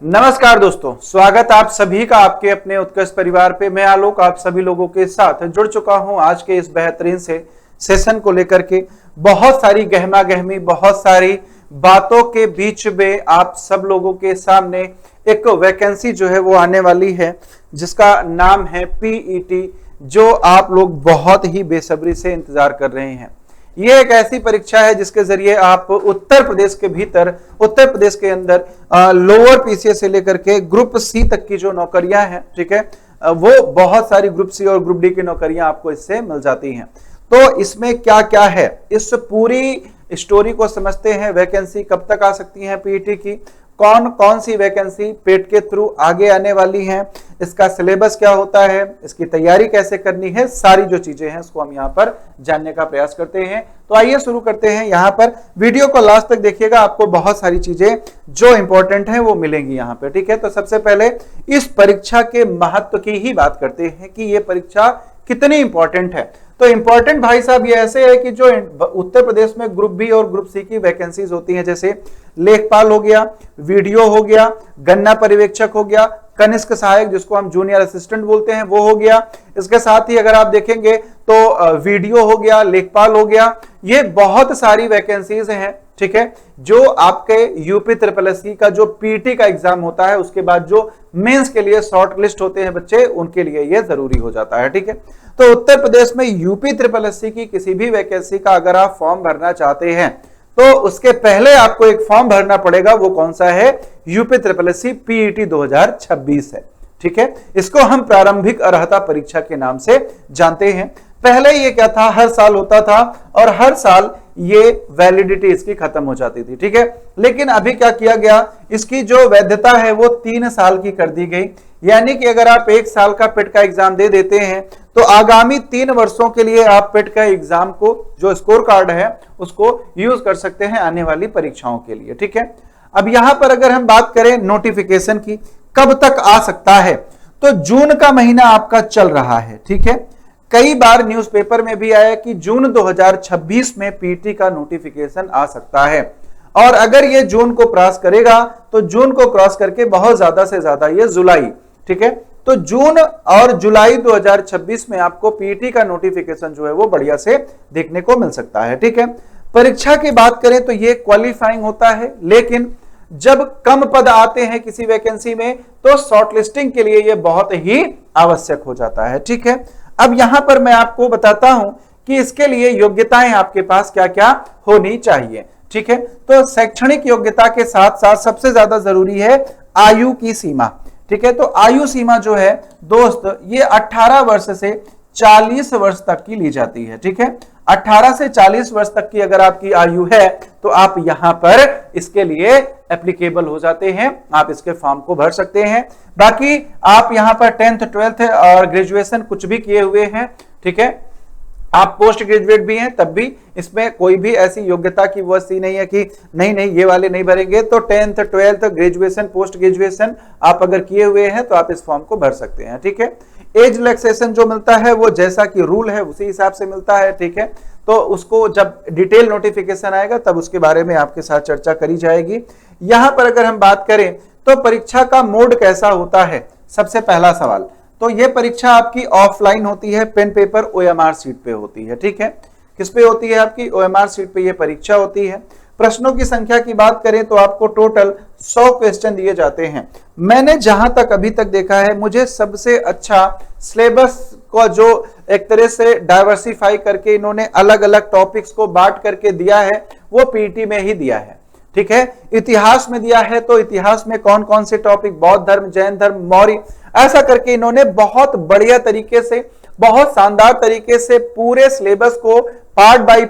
नमस्कार दोस्तों, स्वागत आप सभी का आपके अपने उत्कर्ष परिवार पे। मैं आलोक आप सभी लोगों के साथ जुड़ चुका हूं आज के इस बेहतरीन से सेशन को लेकर के। बहुत सारी गहमा गहमी, बहुत सारी बातों के बीच में आप सब लोगों के सामने एक वैकेंसी जो है वो आने वाली है, जिसका नाम है पीईटी, जो आप लोग बहुत ही बेसब्री से इंतजार कर रहे हैं। ये एक ऐसी परीक्षा है जिसके जरिए आप उत्तर प्रदेश के भीतर, उत्तर प्रदेश के अंदर लोअर पीसीएस से लेकर के ग्रुप सी तक की जो नौकरियां हैं, ठीक है, वो बहुत सारी ग्रुप सी और ग्रुप डी की नौकरियां आपको इससे मिल जाती हैं। तो इसमें क्या क्या है, इस पूरी स्टोरी को समझते हैं। वैकेंसी कब तक आ सकती है पीईटी की, कौन कौन सी वैकेंसी पेट के थ्रू आगे आने वाली हैं, इसका सिलेबस क्या होता है, इसकी तैयारी कैसे करनी है, सारी जो चीजें हैं उसको हम यहाँ पर जानने का प्रयास करते हैं। तो आइए शुरू करते हैं। यहाँ पर वीडियो को लास्ट तक देखिएगा, आपको बहुत सारी चीजें जो इंपॉर्टेंट हैं वो मिलेंगी यहाँ पे, ठीक है। तो सबसे पहले इस परीक्षा के महत्व की ही बात करते हैं कि ये परीक्षा कितनी इंपॉर्टेंट है। तो इंपॉर्टेंट भाई साहब ये ऐसे है कि जो उत्तर प्रदेश में ग्रुप बी और ग्रुप सी की वैकेंसीज होती हैं, जैसे लेखपाल हो गया, वीडियो हो गया, गन्ना पर्यवेक्षक हो गया, कनिष्क सहायक जिसको हम जूनियर असिस्टेंट बोलते हैं वो हो गया। इसके साथ ही अगर आप देखेंगे तो वीडियो हो गया, लेखपाल हो गया, ये बहुत सारी वैकेंसीज हैं, ठीक है, जो आपके यूपी ट्रिपल एससी का जो पीटी का एग्जाम होता है उसके बाद जो मेंस के लिए शॉर्ट लिस्ट होते हैं बच्चे, उनके लिए ये जरूरी हो जाता है, ठीक है। तो उत्तर प्रदेश में यूपी ट्रिपल एससी की किसी भी वैकेंसी का अगर आप फॉर्म भरना चाहते हैं तो उसके पहले आपको एक फॉर्म भरना पड़ेगा। वो कौन सा है? यूपी ट्रिपल एससी पीईटी 2026 है, ठीक है। इसको हम प्रारंभिक अर्हता परीक्षा के नाम से जानते हैं। पहले ये क्या था, हर साल होता था और हर साल ये वैलिडिटी इसकी खत्म हो जाती थी, ठीक है। लेकिन अभी क्या किया गया, इसकी जो वैधता है वो 3 साल की कर दी गई। यानी कि अगर आप 1 साल का पेट का एग्जाम दे देते हैं तो आगामी 3 वर्षों के लिए आप पेट का एग्जाम को, जो स्कोर कार्ड है, उसको यूज कर सकते हैं आने वाली परीक्षाओं के लिए, ठीक है। अब यहां पर अगर हम बात करें नोटिफिकेशन की, कब तक आ सकता है, तो जून का महीना आपका चल रहा है, ठीक है। कई बार न्यूज़पेपर में भी आया कि जून 2026 में पीटी का नोटिफिकेशन आ सकता है। और अगर ये जून को क्रॉस करेगा तो जून को क्रॉस करके बहुत ज्यादा से ज्यादा ये जुलाई, ठीक है। तो जून और जुलाई 2026 में आपको पीटी का नोटिफिकेशन जो है वो बढ़िया से देखने को मिल सकता है, ठीक है। परीक्षा की बात करें तो ये क्वालिफाइंग होता है, लेकिन जब कम पद आते हैं किसी वैकेंसी में तो शॉर्टलिस्टिंग के लिए ये बहुत ही आवश्यक हो जाता है, ठीक है। अब यहां पर मैं आपको बताता हूं कि इसके लिए योग्यताएं आपके पास क्या क्या होनी चाहिए, ठीक है। तो शैक्षणिक योग्यता के साथ साथ सबसे ज्यादा जरूरी है आयु की सीमा, ठीक है। तो आयु सीमा जो है दोस्त, ये 18 वर्ष से 40 वर्ष तक की ली जाती है, ठीक है। 18 से 40 वर्ष तक की अगर आपकी आयु है तो आप यहां पर इसके लिए एप्लीकेबल हो जाते हैं, आप इसके फॉर्म को भर सकते हैं। बाकी आप यहां पर 10th 12th और ग्रेजुएशन कुछ भी किए हुए हैं, ठीक है, आप पोस्ट ग्रेजुएट भी हैं तब भी इसमें कोई भी ऐसी योग्यता की वो सी नहीं है कि नहीं ये वाले नहीं भरेंगे। तो 10th 12th graduation, post graduation आप अगर किए हुए हैं तो आप इस फॉर्म को भर सकते हैं, ठीक है। एज रिलैक्सेशन जो मिलता है वो जैसा कि रूल है उसी हिसाब से मिलता है, ठीक है। तो उसको जब डिटेल नोटिफिकेशन आएगा तब उसके बारे में आपके साथ चर्चा करी जाएगी। यहां पर अगर हम बात करें तो परीक्षा का मोड कैसा होता है, सबसे पहला सवाल, तो ये परीक्षा आपकी ऑफलाइन होती है, पेन पेपर ओएमआर सीट पे होती है, ठीक है। किस पे होती है? आपकी ओएमआर सीट पे ये परीक्षा होती है। प्रश्नों की संख्या की बात करें तो आपको टोटल 100 क्वेश्चन दिए जाते हैं। मैंने जहां तक अभी तक देखा है, मुझे सबसे अच्छा सिलेबस को जो एक तरह से डाइवर्सिफाई करके इन्होंने अलग अलग टॉपिक्स को बांट करके दिया है वो पीटी में ही दिया है, ठीक है। इतिहास में दिया है तो इतिहास में कौन कौन से टॉपिक, बौद्ध धर्म, जैन धर्म, मौर्य, ऐसा करके इन्होंने बहुत बढ़िया तरीके से, बहुत शानदार तरीके से पूरे सिलेबस को पार्ट बाय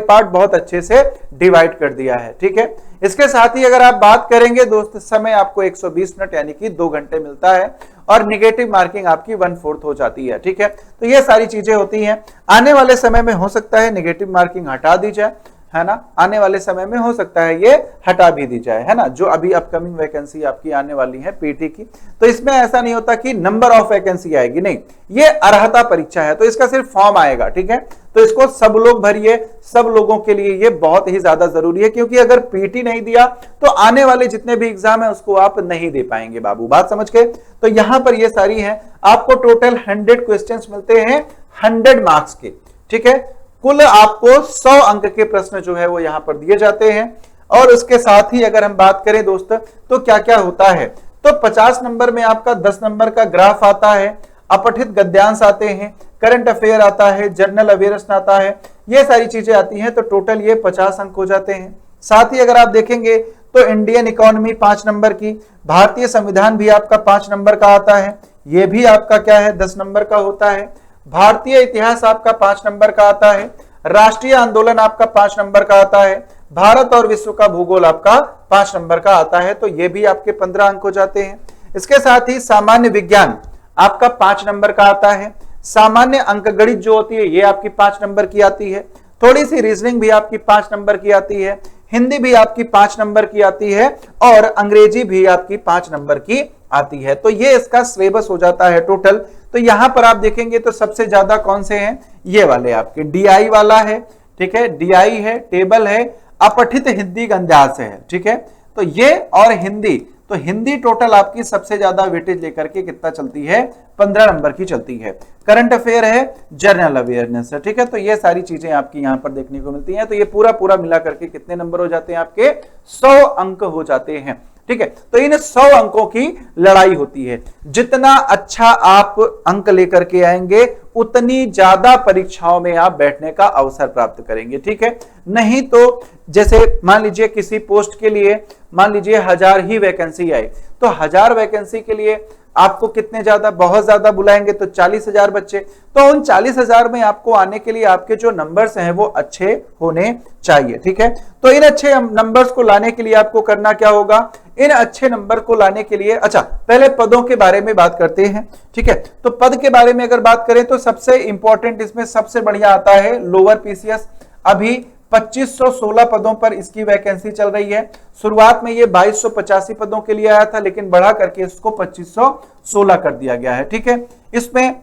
पार्ट बहुत अच्छे से डिवाइड कर दिया है, ठीक है। इसके साथ ही अगर आप बात करेंगे दोस्त, समय आपको 120 मिनट यानी कि 2 घंटे मिलता है और निगेटिव मार्किंग आपकी 1/4 हो जाती है, ठीक है। तो ये सारी चीजें होती हैं। आने वाले समय में हो सकता है निगेटिव मार्किंग हटा दी जाए, है ना, आने वाले समय में हो सकता है ये हटा भी दी जाए, है ना, जो अभी अपकमिंग वैकेंसी आपकी आने वाली है पीटी की। तो इसमें ऐसा नहीं होता कि नंबर ऑफ वैकेंसी आएगी, नहीं, ये अर्हता परीक्षा है, तो इसका सिर्फ फॉर्म आएगा, ठीक है। तो इसको सब लोग भरिए, सब लोगों के लिए ये बहुत ही ज्यादा जरूरी है, क्योंकि अगर पीटी नहीं दिया तो आने वाले जितने भी एग्जाम है उसको आप नहीं दे पाएंगे बाबू, बात समझ के। तो यहां पर ये सारी है, आपको टोटल 100 क्वेश्चंस मिलते हैं 100 मार्क्स के, ठीक है। कुल आपको 100 अंक के प्रश्न जो है वो यहां पर दिए जाते हैं। और उसके साथ ही अगर हम बात करें दोस्त तो क्या क्या होता है, तो 50 नंबर में आपका 10 नंबर का ग्राफ आता है, अपठित गद्यांश आते हैं, करंट अफेयर आता है, जनरल अवेयरनेस आता है, ये सारी चीजें आती हैं। तो टोटल ये 50 अंक हो जाते हैं। साथ ही अगर आप देखेंगे तो इंडियन इकोनॉमी 5 नंबर की, भारतीय संविधान भी आपका 5 नंबर का आता है, ये भी आपका क्या है 10 नंबर का होता है। भारतीय इतिहास आपका 5 नंबर का आता है, राष्ट्रीय आंदोलन आपका 5 नंबर का आता है, भारत और विश्व का भूगोल आपका 5 नंबर का आता है, तो ये भी आपके 15 अंक हो जाते हैं। इसके साथ ही सामान्य विज्ञान आपका 5 नंबर का आता है, सामान्य अंकगणित जो होती है ये आपकी 5 नंबर की आती है, थोड़ी सी रीजनिंग भी आपकी 5 नंबर की आती है, हिंदी भी आपकी 5 नंबर की आती है, और अंग्रेजी भी आपकी 5 नंबर की आती है। तो ये इसका सिलेबस हो जाता है टोटल। तो यहां पर आप देखेंगे तो सबसे ज्यादा कौन से हैं, ये वाले आपके डीआई वाला है, ठीक है, डीआई है, टेबल है, अपठित हिंदी गद्यांश है, ठीक है। तो ये और हिंदी, तो हिंदी टोटल आपकी सबसे ज्यादा वेटेज लेकर के कितना चलती है, 15 नंबर की चलती है। करंट अफेयर है, जनरल अवेयरनेस है, ठीक है। तो ये सारी चीजें आपकी यहां पर देखने को मिलती हैं। तो ये पूरा पूरा मिला करके कितने नंबर हो जाते हैं आपके, 100 अंक हो जाते हैं, ठीक है। तो इन 100 अंकों की लड़ाई होती है। जितना अच्छा आप अंक लेकर के आएंगे उतनी ज्यादा परीक्षाओं में आप बैठने का अवसर प्राप्त करेंगे, ठीक है। नहीं तो जैसे मान लीजिए किसी पोस्ट के लिए मान लीजिए 1000 ही वैकेंसी आई, तो 1000 वैकेंसी के लिए आपको कितने ज्यादा, बहुत ज्यादा बुलाएंगे तो 40,000 बच्चे, तो उन 40,000 में आपको आने के लिए आपके जो नंबर्स हैं वो अच्छे होने चाहिए, ठीक है। तो इन अच्छे नंबर्स को लाने के लिए आपको करना क्या होगा, इन अच्छे नंबर को लाने के लिए, अच्छा पहले पदों के बारे में बात करते हैं, ठीक है। तो पद के बारे में अगर बात करें तो सबसे इंपॉर्टेंट इसमें सबसे बढ़िया आता है लोअर पीसीएस। अभी 2516 पदों पर इसकी वैकेंसी चल रही है। शुरुआत में ये 2285 पदों के लिए आया था, लेकिन बढ़ा करके इसको 2516 कर दिया गया है, ठीक है। इसमें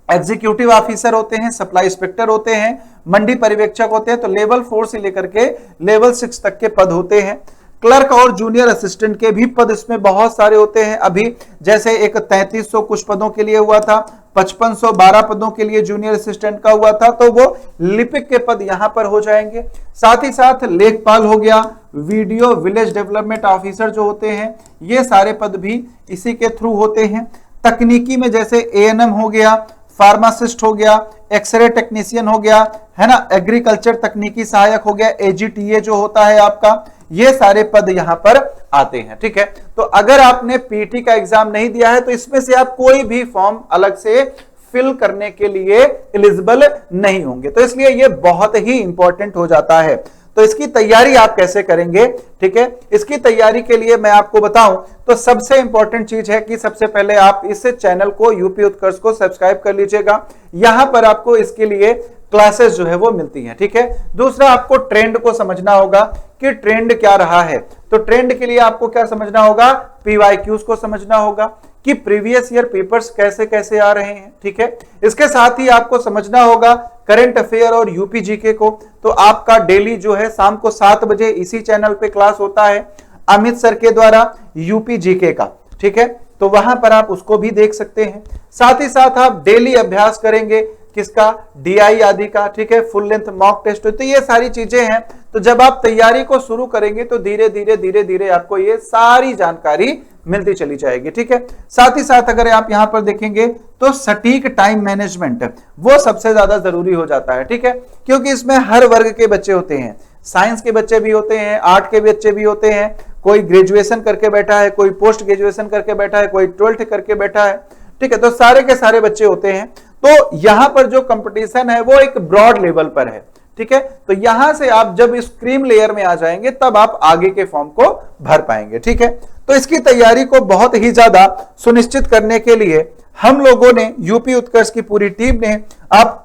एग्जीक्यूटिव ऑफिसर होते हैं, सप्लाई इंस्पेक्टर होते हैं, मंडी पर्यवेक्षक होते हैं, तो लेवल 4 से लेकर के लेवल 6 तक के पद होते हैं। क्लर्क और जूनियर असिस्टेंट के भी पद इसमें बहुत सारे होते हैं। अभी जैसे एक 3300 कुछ पदों के लिए हुआ था, 5512 पदों के लिए जूनियर असिस्टेंट का हुआ था, तो वो लिपिक के पद यहां पर हो जाएंगे। साथ ही साथ लेखपाल हो गया, वीडियो विलेज डेवलपमेंट ऑफिसर जो होते हैं, ये सारे पद भी इसी के थ्रू होते हैं। तकनीकी में जैसे एएनएम हो गया, फार्मासिस्ट हो गया, एक्सरे टेक्नीशियन हो गया, है ना, एग्रीकल्चर तकनीकी सहायक हो गया, एजीटीए जो होता है आपका, ये सारे पद यहां पर आते हैं, ठीक है। तो अगर आपने पीटी का एग्जाम नहीं दिया है तो इसमें से आप कोई भी फॉर्म अलग से फिल करने के लिए एलिजिबल नहीं होंगे, तो इसलिए ये बहुत ही इंपॉर्टेंट हो जाता है। तो इसकी तैयारी आप कैसे करेंगे, ठीक है। इसकी तैयारी के लिए मैं आपको बताऊं तो सबसे इंपॉर्टेंट चीज है कि सबसे पहले आप इस चैनल को यूपी उत्कर्ष को सब्सक्राइब कर लीजिएगा। यहां पर आपको इसके लिए क्लासेस जो है वो मिलती हैं, ठीक है। दूसरा, आपको ट्रेंड को समझना होगा कि ट्रेंड क्या रहा है। तो ट्रेंड के लिए आपको क्या समझना होगा, पीवाईक्यूज को समझना होगा कि प्रीवियस ईयर पेपर्स कैसे कैसे आ रहे हैं, ठीक है। इसके साथ ही आपको समझना होगा करंट अफेयर और यूपी जीके को। तो आपका डेली जो है शाम को 7 बजे इसी चैनल पे क्लास होता है अमित सर के द्वारा यूपी जीके का, ठीक है। तो वहां पर आप उसको भी देख सकते हैं। साथ ही साथ आप डेली अभ्यास करेंगे किसका, डीआई आदि का, ठीक है, फुल लेंथ मॉक टेस्ट। तो ये सारी चीजें हैं। तो जब आप तैयारी को शुरू करेंगे तो धीरे धीरे आपको ये सारी जानकारी मिलती चली जाएगी, ठीक है। साथ ही साथ अगर आप यहां पर देखेंगे तो सटीक टाइम मैनेजमेंट वो सबसे ज्यादा जरूरी हो जाता है, ठीक है, क्योंकि इसमें हर वर्ग के बच्चे होते हैं। साइंस के बच्चे भी होते हैं, आर्ट के बच्चे भी होते हैं, कोई ग्रेजुएशन करके बैठा है, कोई पोस्ट ग्रेजुएशन करके बैठा है, कोई 12th करके बैठा है, ठीक है। तो सारे के सारे बच्चे होते हैं। तो यहां पर जो कंपटीशन है वो एक ब्रॉड लेवल पर है, ठीक है। तो यहां से आप जब इस क्रीम लेयर में आ जाएंगे तब आप आगे के फॉर्म को भर पाएंगे, ठीक है। तो इसकी तैयारी को बहुत ही ज्यादा सुनिश्चित करने के लिए हम लोगों ने, यूपी उत्कर्ष की पूरी टीम ने आप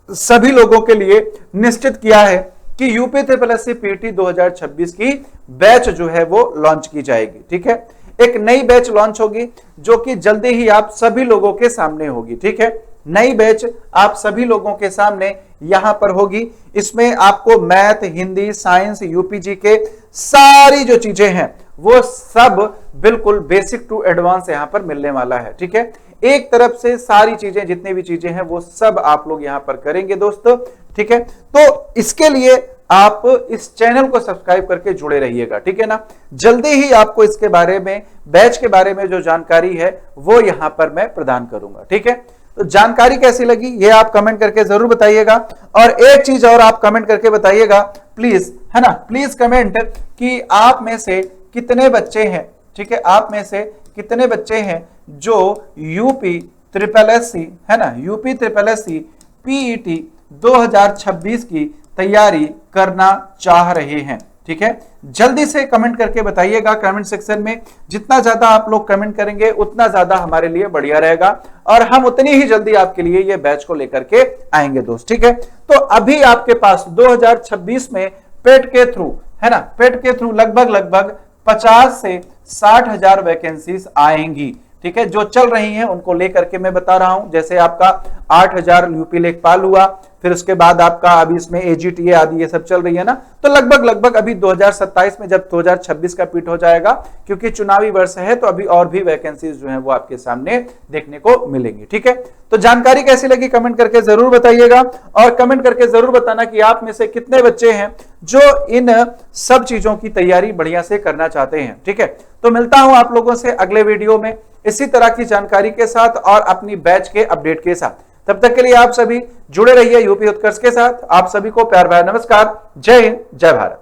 सभी लोगों के लिए निश्चित किया है कि UP triple S C PT 2026 की बैच जो है वो लॉन्च की जाएगी। ठीक है, एक नई बैच लॉन्च होगी जो कि जल्दी ही आप सभी लोगों के सामने होगी। ठीक है, नई बैच आप सभी लोगों के सामने यहां पर होगी। इसमें आपको मैथ, हिंदी, साइंस, यूपीजी के सारी जो चीजें हैं वो सब बिल्कुल बेसिक टू एडवांस यहां पर मिलने वाला है। ठीक है, एक तरफ से सारी चीजें, जितनी भी चीजें हैं वो सब आप लोग यहां पर करेंगे दोस्तों। ठीक है, तो इसके लिए आप इस चैनल को सब्सक्राइब करके जुड़े रहिएगा। ठीक है ना, जल्दी ही आपको इसके बारे में, बैच के बारे में जो जानकारी है वो यहां पर मैं प्रदान करूंगा। ठीक है, तो जानकारी कैसी लगी ये आप कमेंट करके जरूर बताइएगा। और एक चीज और आप कमेंट करके बताइएगा प्लीज, है ना, प्लीज कमेंट कि आप में से कितने बच्चे हैं, ठीक है, आप में से कितने बच्चे हैं जो यूपी ट्रिपल एस सी, है ना, UP triple S C PET 2026 की तैयारी करना चाह रहे हैं। ठीक है, जल्दी से कमेंट करके बताइएगा कमेंट सेक्शन में। जितना ज्यादा आप लोग कमेंट करेंगे उतना ज्यादा हमारे लिए बढ़िया रहेगा और हम उतनी ही जल्दी आपके लिए ये बैच को लेकर के आएंगे दोस्त। ठीक है, तो अभी आपके पास 2026 में पेट के थ्रू, है ना, पेट के थ्रू लगभग 50 से 60 हजार वैकेंसीज आएंगी। ठीक है, जो चल रही हैं उनको लेकर के मैं बता रहा हूं। जैसे आपका 8000 यूपी लेखपाल हुआ, फिर उसके बाद आपका अभी इसमें एजीटीए आदि ये सब चल रही है ना, तो लगभग अभी 2027 में जब 2026 का पीट हो जाएगा, क्योंकि चुनावी वर्ष है, तो अभी और भी वैकेंसीज जो है वो आपके सामने देखने को मिलेंगी। ठीक है, तो जानकारी कैसी लगी कमेंट करके जरूर बताइएगा और कमेंट करके जरूर बताना कि आप में से कितने बच्चे हैं जो इन सब चीजों की तैयारी बढ़िया से करना चाहते हैं। ठीक है, तो मिलता हूं आप लोगों से अगले वीडियो में इसी तरह की जानकारी के साथ और अपनी बैच के अपडेट के साथ। तब तक के लिए आप सभी जुड़े रहिए यूपी उत्कर्ष के साथ। आप सभी को प्यार भरा नमस्कार। जय हिंद, जय भारत।